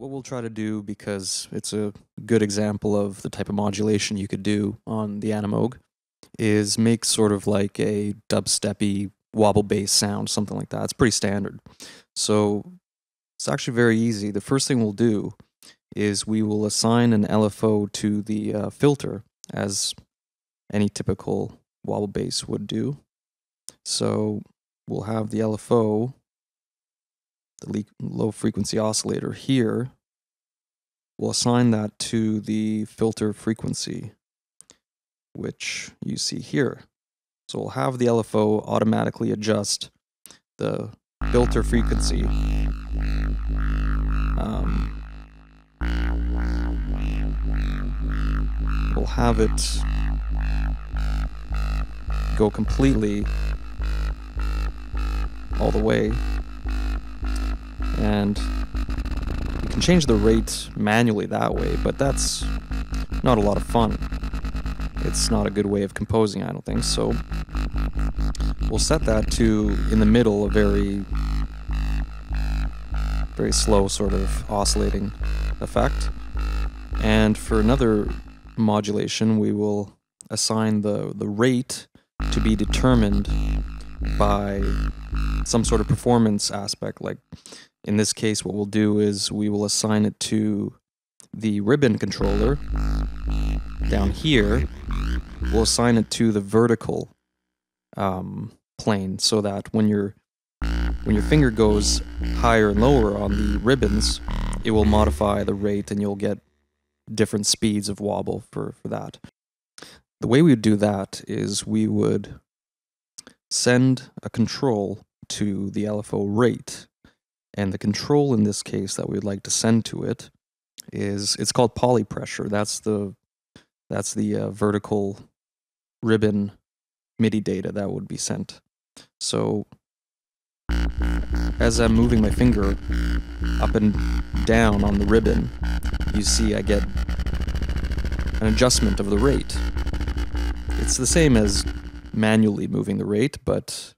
what we'll try to do, because it's a good example of the type of modulation you could do on the Animoog, is make sort of like a dubsteppy wobble bass sound, something like that. It's pretty standard. So it's actually very easy. The first thing we'll do is we will assign an LFO to the filter, as any typical wobble bass would do. So we'll have the LFO, the low frequency oscillator here. We'll assign that to the filter frequency, which you see here. So we'll have the LFO automatically adjust the filter frequency. We'll have it go completely all the way, and you can change the rate manually that way, but that's not a lot of fun. It's not a good way of composing, I don't think. So we'll set that to, in the middle, a very slow sort of oscillating effect. And for another modulation, we will assign the rate to be determined by some sort of performance aspect. Like in this case, what we'll do is we will assign it to the ribbon controller down here. We'll assign it to the vertical plane, so that when your finger goes higher and lower on the ribbons, it will modify the rate and you'll get different speeds of wobble for that. The way we would do that is we would send a control to the LFO rate, and the control in this case that we'd like to send to it is, it's called poly pressure. That's the vertical ribbon MIDI data that would be sent. So as I'm moving my finger up and down on the ribbon, you see I get an adjustment of the rate. It's the same as manually moving the rate, but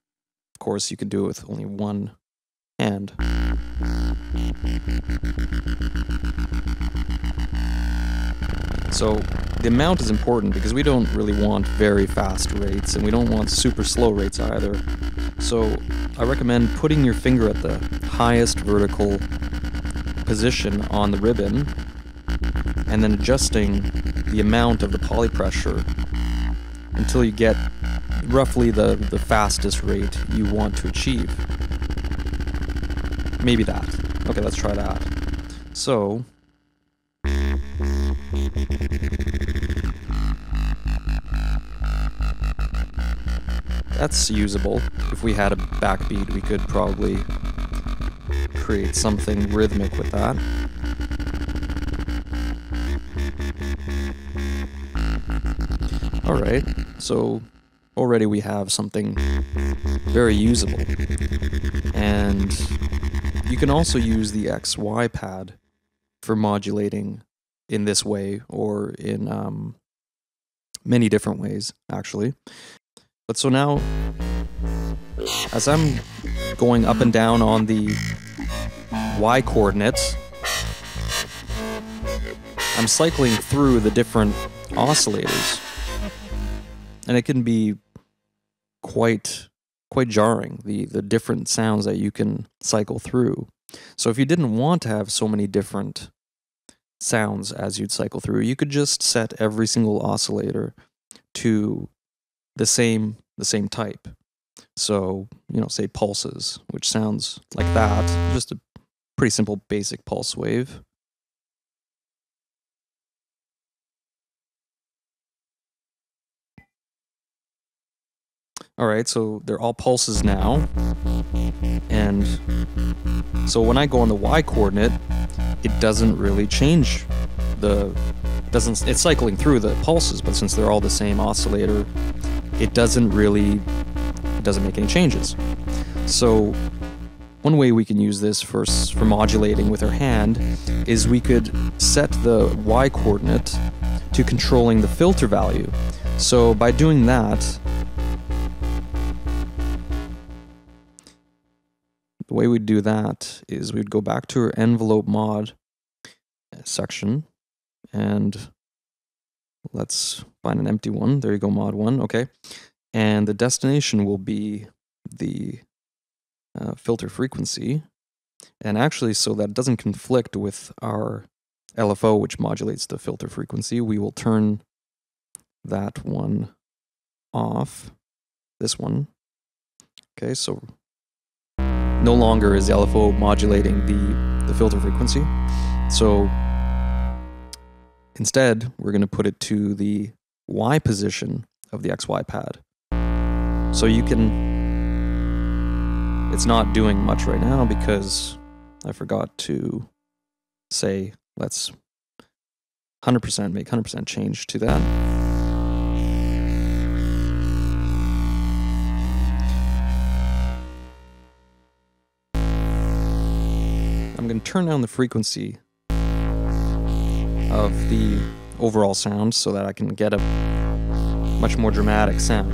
of course you can do it with only one hand. So the amount is important, because we don't really want very fast rates and we don't want super slow rates either. So I recommend putting your finger at the highest vertical position on the ribbon and then adjusting the amount of the poly pressure until you get roughly the fastest rate you want to achieve. Maybe that. Okay, let's try that. So that's usable. If we had a backbeat, we could probably create something rhythmic with that. Alright, so already we have something very usable. And you can also use the XY pad for modulating in this way, or in many different ways, actually. But so now, as I'm going up and down on the Y coordinates, I'm cycling through the different oscillators, and it can be quite jarring, the different sounds that you can cycle through. So if you didn't want to have so many different sounds as you'd cycle through, you could just set every single oscillator to the same type. So, say pulses, which sounds like that, just a pretty simple basic pulse wave. Alright, so they're all pulses now, and so when I go on the Y coordinate, it doesn't really change it's cycling through the pulses, but since they're all the same oscillator, it doesn't make any changes. So one way we can use this for modulating with our hand is we could set the Y coordinate to controlling the filter value. So by doing that, the way we'd do that is we'd go back to our envelope mod section, and let's find an empty one. There you go, mod 1. Okay. And the destination will be the filter frequency. And actually, so that it doesn't conflict with our LFO, which modulates the filter frequency, we will turn that one off. This one. Okay, so no longer is LFO modulating the filter frequency. So instead, we're going to put it to the Y position of the XY pad. So you can, it's not doing much right now because I forgot to say, let's 100%, make 100% change to that. I'm going to turn down the frequency of the overall sound so that I can get a much more dramatic sound.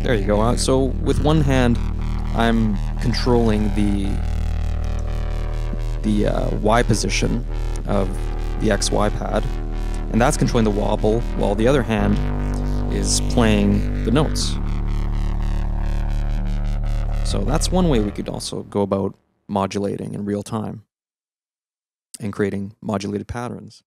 There you go. So with one hand, I'm controlling the Y position of the XY pad, and that's controlling the wobble, while the other hand is playing the notes. So that's one way we could also go about modulating in real time and creating modulated patterns.